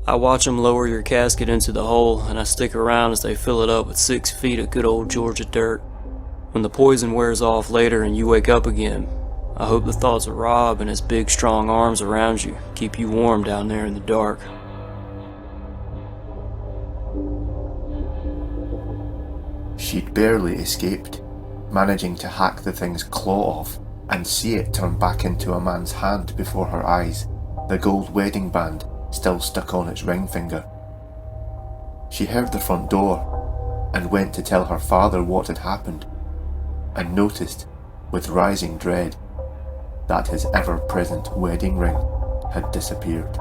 I watch them lower your casket into the hole, and I stick around as they fill it up with 6 feet of good old Georgia dirt. When the poison wears off later and you wake up again, I hope the thoughts of Rob and his big strong arms around you keep you warm down there in the dark. She'd barely escaped, managing to hack the thing's claw off and see it turn back into a man's hand before her eyes, the gold wedding band still stuck on its ring finger. She heard the front door and went to tell her father what had happened, and noticed, with rising dread, that his ever-present wedding ring had disappeared.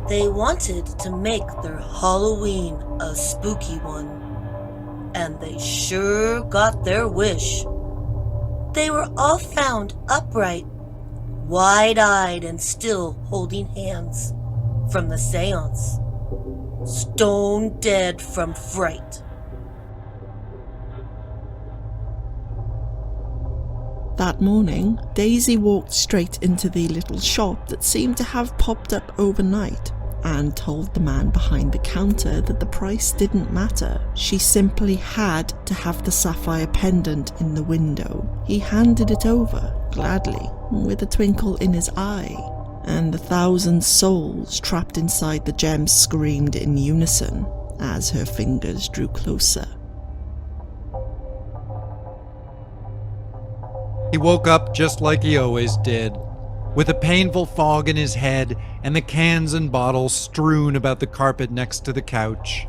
They wanted to make their Halloween a spooky one, and they sure got their wish. They were all found upright, wide-eyed and still holding hands from the seance, stone dead from fright. That morning, Daisy walked straight into the little shop that seemed to have popped up overnight and told the man behind the counter that the price didn't matter. She simply had to have the sapphire pendant in the window. He handed it over, gladly, with a twinkle in his eye, and 1,000 souls trapped inside the gem screamed in unison as her fingers drew closer. He woke up just like he always did, with a painful fog in his head and the cans and bottles strewn about the carpet next to the couch.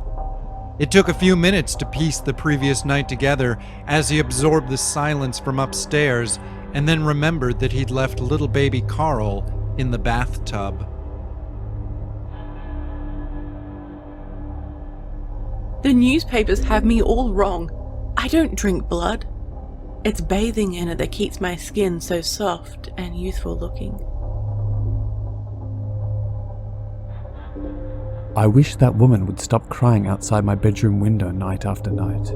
It took a few minutes to piece the previous night together as he absorbed the silence from upstairs and then remembered that he'd left little baby Carl in the bathtub. The newspapers have me all wrong. I don't drink blood. It's bathing in it that keeps my skin so soft and youthful looking. I wish that woman would stop crying outside my bedroom window night after night.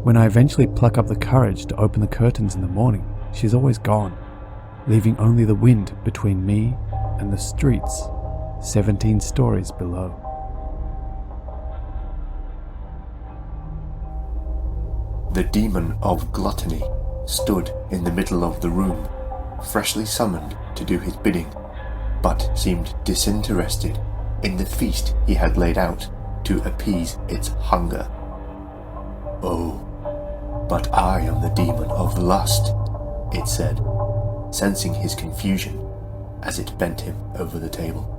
When I eventually pluck up the courage to open the curtains in the morning, she's always gone, leaving only the wind between me and the streets 17 stories below. The demon of gluttony stood in the middle of the room, freshly summoned to do his bidding, but seemed disinterested in the feast he had laid out to appease its hunger. Oh, but I am the demon of lust, it said, sensing his confusion as it bent him over the table.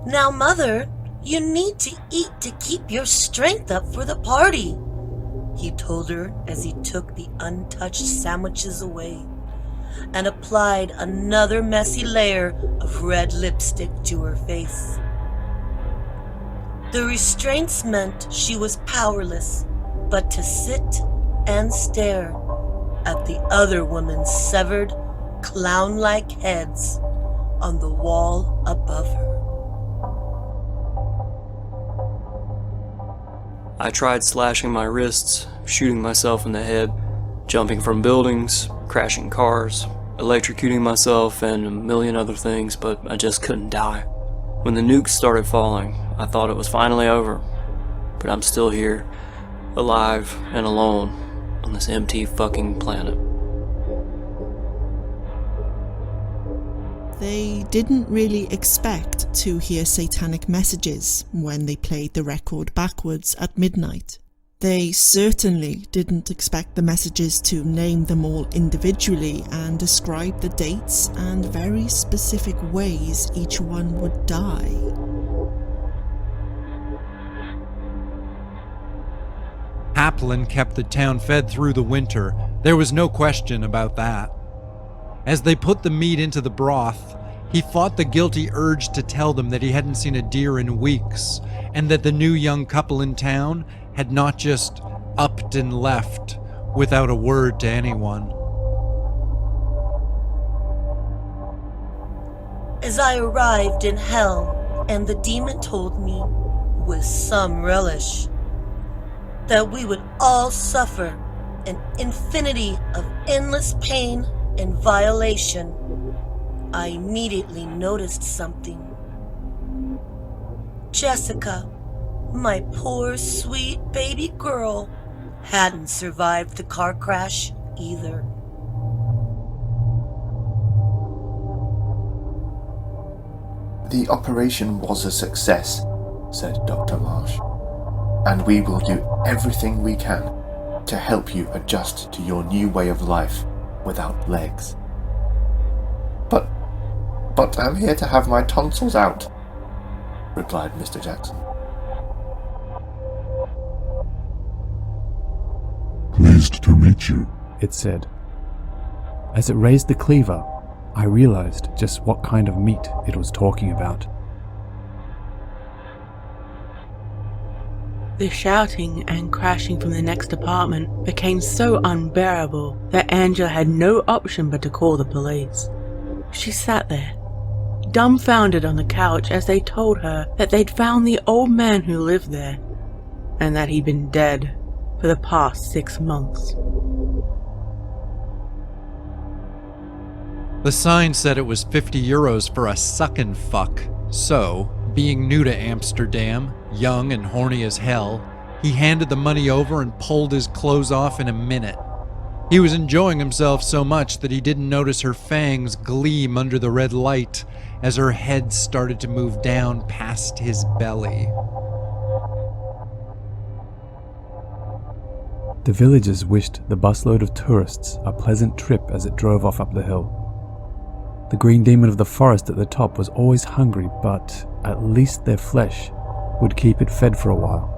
Now, Mother, you need to eat to keep your strength up for the party, he told her as he took the untouched sandwiches away and applied another messy layer of red lipstick to her face. The restraints meant she was powerless but to sit and stare at the other woman's severed, clown-like heads on the wall above her. I tried slashing my wrists, shooting myself in the head, jumping from buildings, crashing cars, electrocuting myself, and a million other things, but I just couldn't die. When the nukes started falling, I thought it was finally over, but I'm still here, alive and alone on this empty fucking planet. They didn't really expect to hear satanic messages when they played the record backwards at midnight. They certainly didn't expect the messages to name them all individually and describe the dates and very specific ways each one would die. Haplin kept the town fed through the winter. There was no question about that. As they put the meat into the broth, he fought the guilty urge to tell them that he hadn't seen a deer in weeks, and that the new young couple in town had not just upped and left without a word to anyone. As I arrived in hell, and the demon told me, with some relish, that we would all suffer an infinity of endless pain and violation, I immediately noticed something. Jessica, my poor sweet baby girl, hadn't survived the car crash either. The operation was a success, said Dr. Marsh, and we will do everything we can to help you adjust to your new way of life without legs. But I'm here to have my tonsils out, replied Mr. Jackson. Pleased to meet you, it said. As it raised the cleaver, I realized just what kind of meat it was talking about. The shouting and crashing from the next apartment became so unbearable that Angela had no option but to call the police. She sat there, dumbfounded on the couch as they told her that they'd found the old man who lived there, and that he'd been dead for the past 6 months. The sign said it was 50 euros for a suckin' fuck, so, being new to Amsterdam, young and horny as hell, he handed the money over and pulled his clothes off in a minute. He was enjoying himself so much that he didn't notice her fangs gleam under the red light as her head started to move down past his belly. The villagers wished the busload of tourists a pleasant trip as it drove off up the hill. The green demon of the forest at the top was always hungry, but at least their flesh would keep it fed for a while.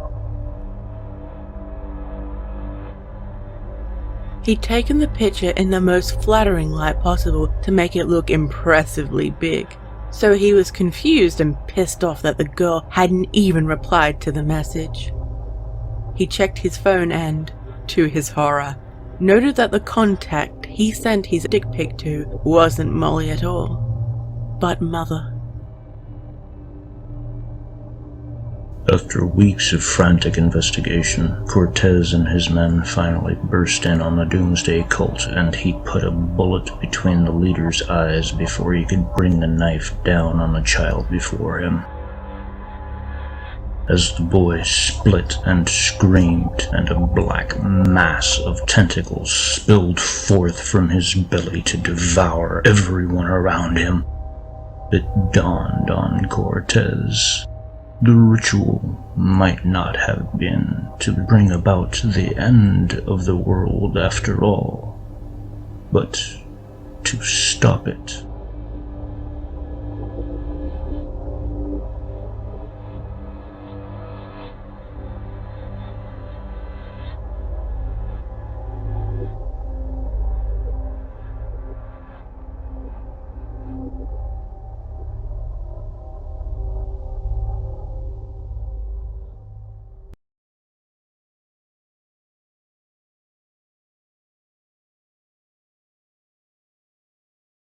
He'd taken the picture in the most flattering light possible to make it look impressively big, so he was confused and pissed off that the girl hadn't even replied to the message. He checked his phone and, to his horror, noted that the contact he sent his dick pic to wasn't Molly at all, but Mother. After weeks of frantic investigation, Cortez and his men finally burst in on the Doomsday Cult, and he put a bullet between the leader's eyes before he could bring the knife down on the child before him. As the boy split and screamed, and a black mass of tentacles spilled forth from his belly to devour everyone around him, it dawned on Cortez. The ritual might not have been to bring about the end of the world after all, but to stop it.